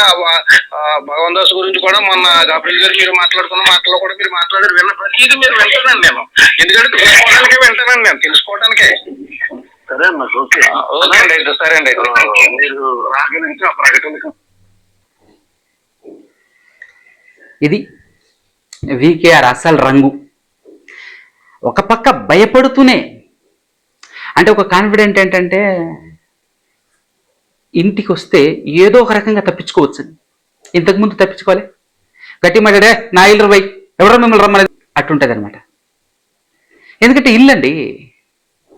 భగవాన్ దాస్ గురించి కూడా మొన్న గాబ్రియల్ గారు మీరు మాట్లాడుకున్న మాటలో కూడా మీరు మాట్లాడారు. విన్న ప్రతిదీ మీరు వింటానండి నేను. ఎందుకంటే తెలుసుకోవడానికే వింటానండి నేను, తెలుసుకోవడానికే. సరే అన్న, ఓకే ఓకే అండి. అయితే సరే అండి. మీరు రాగలిగితే ఆ ప్రకటనకు ఇది వికేఆర్ అసలు రంగు. ఒక పక్క భయపడుతూనే, అంటే ఒక కాన్ఫిడెంట్ ఏంటంటే ఇంటికి వస్తే ఏదో ఒక రకంగా తప్పించుకోవచ్చు. ఇంతకుముందు తప్పించుకోవాలి, గట్టి మాట్లాడే నా ఇల్లు పోయి ఎవరో మిమ్మల్ని రమ్మనేది అట్టుంటుంది అనమాట. ఎందుకంటే ఇల్లండి,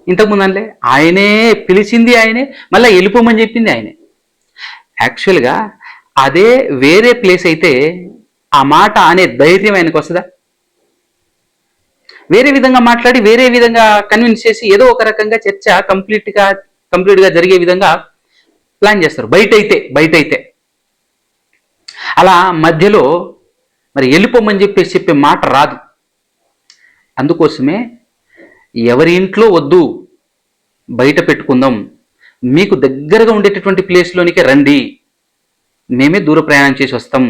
ఇంతకుముందు అనలే, ఆయనే పిలిచింది ఆయనే, మళ్ళీ వెళ్ళిపోమని చెప్పింది ఆయనే. యాక్చువల్గా అదే వేరే ప్లేస్ అయితే ఆ మాట అనే ధైర్యం ఆయనకు వస్తుందా? వేరే విధంగా మాట్లాడి వేరే విధంగా కన్విన్స్ చేసి ఏదో ఒక రకంగా చర్చ కంప్లీట్గా జరిగే విధంగా ప్లాన్ చేస్తారు. బయట అయితే అలా మధ్యలో మరి వెళ్ళిపోమని చెప్పే మాట రాదు. అందుకోసమే ఎవరి ఇంట్లో వద్దు, బయట పెట్టుకుందాం, మీకు దగ్గరగా ఉండేటటువంటి ప్లేస్లోనికే రండి, మేమే దూర ప్రయాణం చేసి వస్తాం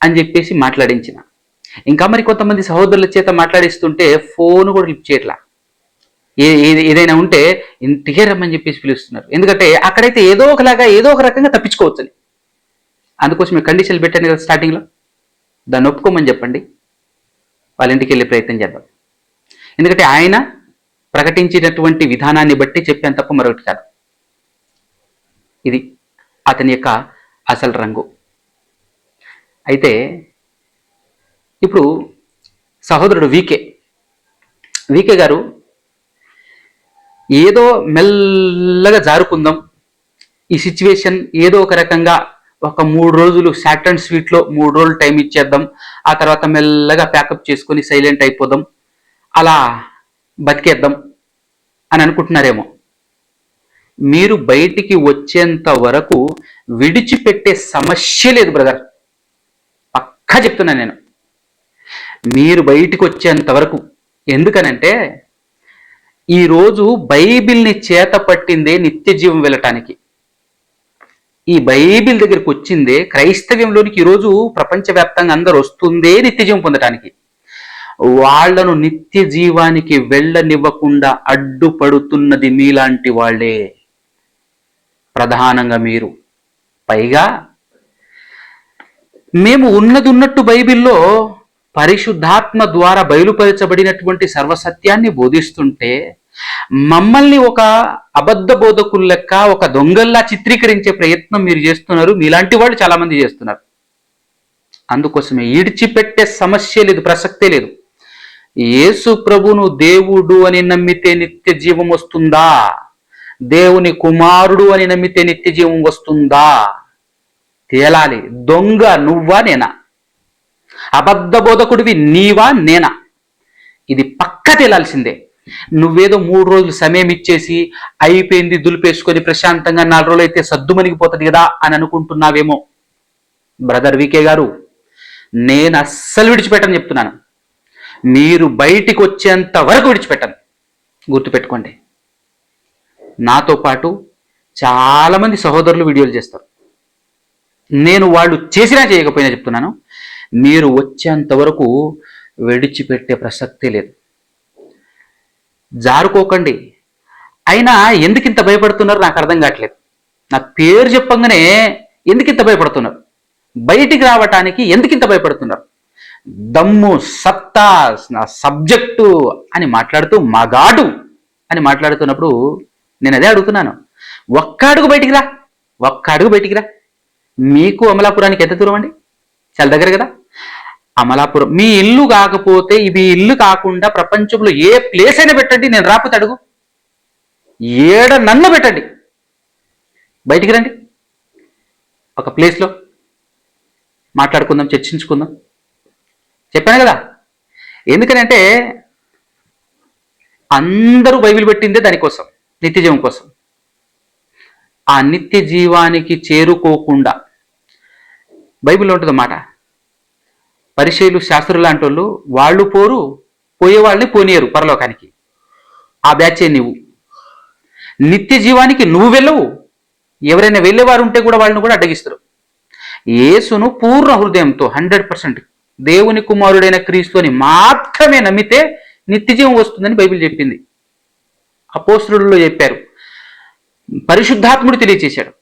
అని చెప్పేసి మాట్లాడించిన. ఇంకా మరి కొంతమంది సహోదరుల చేత మాట్లాడిస్తుంటే ఫోన్ కూడా లిఫ్ట్ చేయట్లా. ఏదైనా ఉంటే ఇంటికే రమ్మని చెప్పేసి పిలుస్తున్నారు. ఎందుకంటే అక్కడైతే ఏదో ఒక రకంగా తప్పించుకోవచ్చని. అందుకోసం మీరు కండిషన్లు పెట్టాను కదా స్టార్టింగ్లో, దాన్ని ఒప్పుకోమని చెప్పండి, వాళ్ళ ఇంటికి వెళ్ళే ప్రయత్నం చేద్దాం. ఎందుకంటే ఆయన ప్రకటించినటువంటి విధానాన్ని బట్టి చెప్పాను తప్ప మరొకటి కాదు. ఇది అతని యొక్క అసలు రంగు. అయితే ఇప్పుడు సహోదరుడు వికే గారు ఏదో మెల్లగా జారుకుందాం, ఈ సిచ్యువేషన్ ఏదో ఒక రకంగా ఒక 3 రోజులు షార్ట్ అండ్ స్వీట్లో 3 రోజులు టైం ఇచ్చేద్దాం, ఆ తర్వాత మెల్లగా ప్యాకప్ చేసుకొని సైలెంట్ అయిపోదాం, అలా బతికేద్దాం అని అనుకుంటున్నారేమో. మీరు బయటికి వచ్చేంత వరకు విడిచిపెట్టే సమస్య లేదు బ్రదర్, పక్కా చెప్తున్నా నేను. మీరు బయటికి వచ్చేంత వరకు. ఎందుకనంటే ఈరోజు బైబిల్ని చేత పట్టిందే నిత్య జీవం వెళ్ళటానికి. ఈ బైబిల్ దగ్గరికి వచ్చిందే, క్రైస్తవ్యంలోనికి ఈరోజు ప్రపంచవ్యాప్తంగా అందరూ వస్తుందే నిత్య జీవం పొందటానికి. వాళ్లను నిత్య జీవానికి వెళ్ళనివ్వకుండా అడ్డుపడుతున్నది మీలాంటి వాళ్లే, ప్రధానంగా మీరు. పైగా మేము ఉన్నట్టు బైబిల్లో పరిశుద్ధాత్మ ద్వారా బయలుపరచబడినటువంటి సర్వసత్యాన్ని బోధిస్తుంటే మమ్మల్ని ఒక అబద్ధ బోధకుల లెక్క, ఒక దొంగల్లా చిత్రీకరించే ప్రయత్నం మీరు చేస్తున్నారు. మీలాంటి వాళ్ళు చాలా మంది చేస్తున్నారు. అందుకోసమే ఈడ్చిపెట్టే సమస్య లేదు, ప్రసక్తే లేదు. యేసు ప్రభును దేవుడు అని నమ్మితే నిత్య జీవం వస్తుందా? దేవుని కుమారుడు అని నమ్మితే నిత్య జీవం వస్తుందా? తేలాలి. దొంగ నువ్వా నేనా? అబద్ధ బోధకుడివి నీవా నేనా? ఇది పక్క తేలాల్సిందే. నువ్వేదో 3 రోజులు సమయం ఇచ్చేసి అయిపోయింది దులిపేసుకొని ప్రశాంతంగా 4 రోజులు అయితే సద్దుమణిగిపోతుంది కదా అని అనుకుంటున్నావేమో. బ్రదర్ వికే గారు, నేను అస్సలు విడిచిపెట్టని చెప్తున్నాను. మీరు బయటికి వచ్చేంత వరకు విడిచిపెట్టను, గుర్తుపెట్టుకోండి. నాతో పాటు చాలామంది సహోదరులు వీడియోలు చేస్తారు. నేను వాళ్ళు చేసినా చేయకపోయినా చెప్తున్నాను, మీరు వచ్చేంత వరకు విడిచిపెట్టే ప్రసక్తే లేదు. జారుకోకండి. అయినా ఎందుకు ఇంత భయపడుతున్నారు నాకు అర్థం కావట్లేదు. నా పేరు చెప్పంగానే ఎందుకు ఇంత భయపడుతున్నారు? బయటికి రావటానికి ఎందుకు ఇంత భయపడుతున్నారు? దమ్ము, సత్తా, సబ్జెక్టు అని మాట్లాడుతూ మగాడు అని మాట్లాడుతున్నప్పుడు నేను అదే అడుగుతున్నాను. ఒక్క అడుగు బయటికి రా, ఒక్క అడుగు బయటికి రా. మీకు అమలాపురానికి ఎంత దూరం అండి? చాలా దగ్గర కదా. అమలాపురం మీ ఇల్లు కాకపోతే, ఇది ఇల్లు కాకుండా ప్రపంచంలో ఏ ప్లేస్ అయినా పెట్టండి, నేను రాకపోతే అడుగు, ఏడ నన్ను పెట్టండి, బయటికి రండి, ఒక ప్లేస్లో మాట్లాడుకుందాం, చర్చించుకుందాం. చెప్పాను కదా. ఎందుకనంటే అందరూ బైబిల్ పెట్టిందే దానికోసం, నిత్య జీవం కోసం. ఆ నిత్య జీవానికి చేరుకోకుండా బైబిల్లో ఉంటుంది మాట, పరిచయులు, శాస్త్రులు లాంటి వాళ్ళు పోరు, పోయేవాళ్ళని పోనీయరు పరలోకానికి. ఆ బ్యాచే నువ్వు. నిత్య జీవానికి నువ్వు వెళ్ళవు, ఎవరైనా వెళ్ళేవారు ఉంటే కూడా వాళ్ళని కూడా అడ్డగిస్తారు. యేసును పూర్ణ హృదయంతో 100% దేవుని కుమారుడైన క్రీస్తు అని మాత్రమే నమ్మితే నిత్య జీవం వస్తుందని బైబిల్ చెప్పింది. అపోస్తలుల్లో చెప్పారు, పరిశుద్ధాత్ముడు తెలియచేశాడు.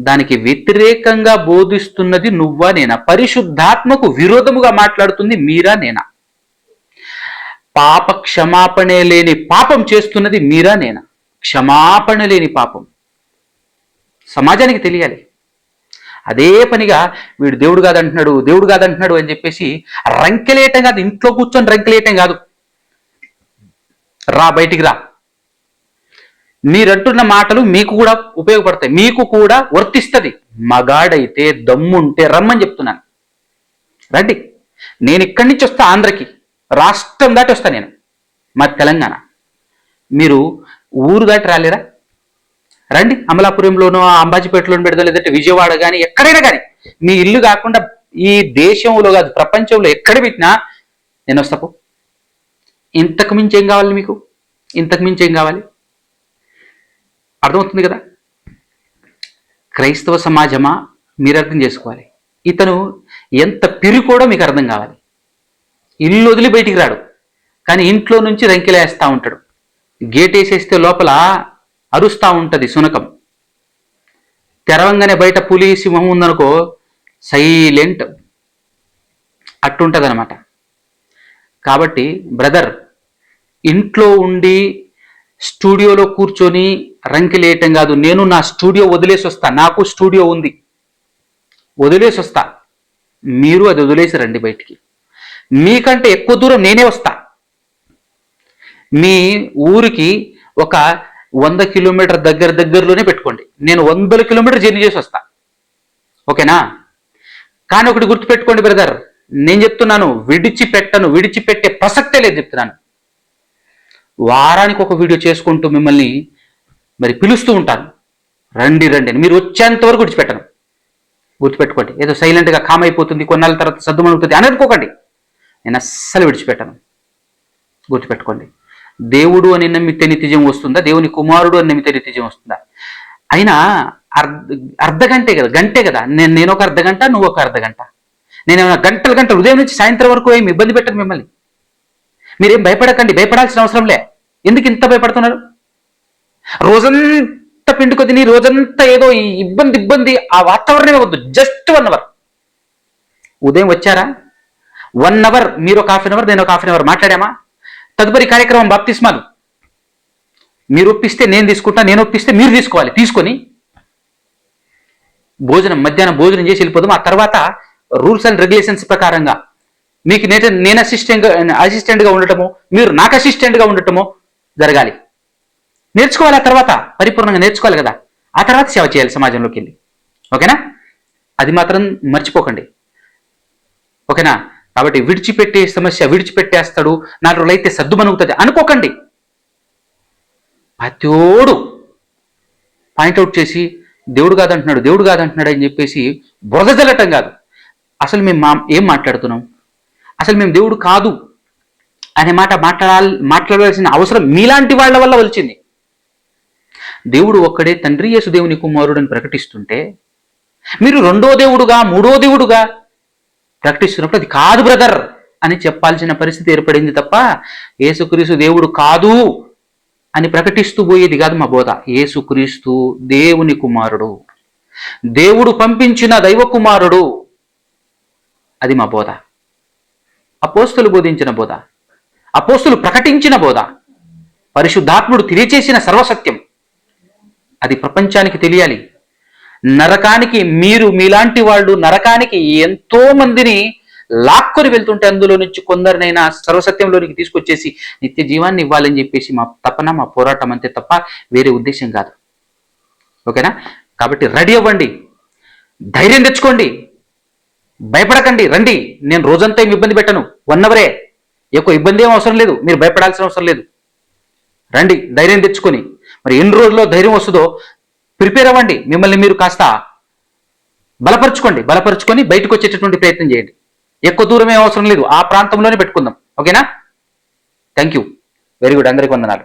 దానికి వ్యతిరేకంగా బోధిస్తున్నది నువ్వా నేనా? పరిశుద్ధాత్మకు విరోధముగా మాట్లాడుతుంది మీరా నేనా? పాప క్షమాపణే లేని పాపం చేస్తున్నది మీరా నేనా? క్షమాపణ లేని పాపం సమాజానికి తెలియాలి. అదే పనిగా వీడు దేవుడు కాదంటున్నాడు, దేవుడు కాదంటున్నాడు అని చెప్పేసి రంకెలేయటం కాదు, ఇంట్లో కూర్చొని రంకెలేయటం కాదు. రా, బయటికి రా. మీరంటున్న మాటలు మీకు కూడా ఉపయోగపడతాయి, మీకు కూడా వర్తిస్తుంది. మగాడైతే దమ్ముంటే రమ్మని చెప్తున్నాను. రండి. నేను ఇక్కడి నుంచి వస్తా, ఆంధ్రకి, రాష్ట్రం దాటి వస్తా నేను, మా తెలంగాణ. మీరు ఊరు దాటి రాలేరా? రండి. అమలాపురంలోనో, అంబాజీపేటలోనూ పెడతా, లేదంటే విజయవాడ కానీ ఎక్కడైనా కానీ, మీ ఇల్లు కాకుండా ఈ దేశంలో కాదు ప్రపంచంలో ఎక్కడ పెట్టినా నేను వస్తాపు. ఇంతకు మించి ఏం కావాలి మీకు? ఇంతకు మించి ఏం కావాలి? అర్థమవుతుంది కదా. క్రైస్తవ సమాజమా, మీరు అర్థం చేసుకోవాలి. ఇతను ఎంత పిరికోడో మీకు అర్థం కావాలి. ఇల్లు వదిలి బయటికి రాడు, కానీ ఇంట్లో నుంచి రంకెలేస్తూ ఉంటాడు. గేట్ వేసేస్తే లోపల అరుస్తూ ఉంటుంది శునకం. తెరవంగానే బయట పులి, సింహం ఉందనుకో, సైలెంట్. అట్టుంటుంది అనమాట. కాబట్టి బ్రదర్, ఇంట్లో ఉండి స్టూడియోలో కూర్చొని రంకెలేయటం కాదు. నేను నా స్టూడియో వదిలేసి వస్తా, నాకు స్టూడియో ఉంది, వదిలేసి వస్తా. మీరు అది వదిలేసి రండి బయటికి. మీకంటే ఎక్కువ దూరం నేనే వస్తా. మీ ఊరికి ఒక 100 కిలోమీటర్ దగ్గరలోనే పెట్టుకోండి, నేను 100 కిలోమీటర్ జర్నీ చేసి వస్తా. ఓకేనా? కానీ ఒకటి గుర్తుపెట్టుకోండి బ్రదర్, నేను చెప్తున్నాను, విడిచిపెట్టే ప్రసక్తే లేదు చెప్తున్నాను. వారానికి ఒక వీడియో చేసుకుంటూ మిమ్మల్ని మరి పిలుస్తూ ఉంటాను, రండి రండి. మీరు వచ్చేంత వరకు విడిచిపెట్టను. గుర్తుపెట్టుకోండి. ఏదో సైలెంట్గా కామ్ అయిపోతుంది, కొన్నాళ్ళ తర్వాత సర్దుమణుగుతుంది అని అనుకోకండి. నేను అస్సలు విడిచిపెట్టను. గుర్తుపెట్టుకోండి. దేవుడు అని నమ్మితే నిత్యజీవం వస్తుందా? దేవుని కుమారుడు అని నమ్మితే నిత్యజీవం వస్తుందా? అయినా అర్ధగంటే కదా, గంటే కదా. నేను ఒక అర్ధగంట, నువ్వు ఒక అర్ధగంట. నేనేమైనా గంటలు ఉదయం నుంచి సాయంత్రం వరకు ఏమి ఇబ్బంది పెట్టను మిమ్మల్ని. మీరేం భయపడకండి, భయపడాల్సిన అవసరం లే. ఎందుకు ఇంత భయపడుతున్నారు? రోజంతా పిండుకు తిని, రోజంతా ఏదో ఇబ్బంది, ఆ వాతావరణమే వద్దు. జస్ట్ 1 అవర్ ఉదయం వచ్చారా, 1 అవర్ మీరు ఒక ½ అవర్, నేను ఒక ½ అవర్ మాట్లాడామా? తదుపరి కార్యక్రమం బాప్తిస్మాలు. మీరు ఒప్పిస్తే నేను తీసుకుంటా, నేను ఒప్పిస్తే మీరు తీసుకోవాలి. తీసుకొని మధ్యాహ్నం భోజనం చేసి వెళ్ళిపోదాం. ఆ తర్వాత రూల్స్ అండ్ రెగ్యులేషన్స్ ప్రకారంగా మీకు నేను అసిస్టెంట్గా ఉండటమో, మీరు నాకు అసిస్టెంట్గా ఉండటమో జరగాలి. నేర్చుకోవాలి. ఆ తర్వాత పరిపూర్ణంగా నేర్చుకోవాలి కదా. ఆ తర్వాత సేవ చేయాలి సమాజంలోకి వెళ్ళి. ఓకేనా? అది మాత్రం మర్చిపోకండి. ఓకేనా? కాబట్టి విడిచిపెట్టే సమస్య, విడిచిపెట్టేస్తాడు, 4 రోజులు అయితే సర్దుమణుగుతుంది అనుకోకండి. ప్రతోడు పాయింట్అవుట్ చేసి దేవుడు కాదంటున్నాడు అని చెప్పేసి బురద జల్లటం కాదు. అసలు మేము ఏం మాట్లాడుతున్నాం? అసలు మేము దేవుడు కాదు అనే మాట మాట్లాడాల్సిన అవసరం మీలాంటి వాళ్ళ వల్ల వచ్చింది. దేవుడు ఒక్కడే తండ్రి, యేసు దేవుని కుమారుడు అని ప్రకటిస్తుంటే మీరు 2వ దేవుడుగా, 3వ దేవుడుగా ప్రకటిస్తున్నప్పుడు అది కాదు బ్రదర్ అని చెప్పాల్సిన పరిస్థితి ఏర్పడింది తప్ప, యేసుక్రీస్తు దేవుడు కాదు అని ప్రకటిస్తూ పోయేది కాదు మా బోధ. యేసుక్రీస్తు దేవుని కుమారుడు, దేవుడు పంపించిన దైవ కుమారుడు. అది మా బోధ. అపోస్తులు బోధించిన బోధ, అపోస్తులు ప్రకటించిన బోధ, పరిశుద్ధాత్ముడు తెలియచేసిన సర్వసత్యం, అది ప్రపంచానికి తెలియాలి. నరకానికి మీలాంటి వాళ్ళు నరకానికి ఎంతో మందిని లాక్కొని వెళ్తుంటే అందులో నుంచి కొందరినైనా సర్వసత్యంలోనికి తీసుకొచ్చేసి నిత్య జీవాన్ని ఇవ్వాలని చెప్పేసి మా తపన, మా పోరాటం అంతే తప్ప వేరే ఉద్దేశం కాదు. ఓకేనా? కాబట్టి రెడీ అవ్వండి, ధైర్యం తెచ్చుకోండి, భయపడకండి, రండి. నేను రోజంతా ఏమి ఇబ్బంది పెట్టను, 1 అవరే, ఎక్కువ ఇబ్బంది ఏం అవసరం లేదు, మీరు భయపడాల్సిన అవసరం లేదు. రండి ధైర్యం తెచ్చుకొని. మరి ఎన్ని రోజుల్లో ధైర్యం వస్తుందో ప్రిపేర్ అవ్వండి, మిమ్మల్ని మీరు కాస్త బలపరుచుకొని బయటకు వచ్చేటటువంటి ప్రయత్నం చేయండి. ఎక్కువ దూరం ఏం అవసరం లేదు, ఆ ప్రాంతంలోనే పెట్టుకుందాం. ఓకేనా? థ్యాంక్ యూ, వెరీ గుడ్, అందరికీ వందనాలు.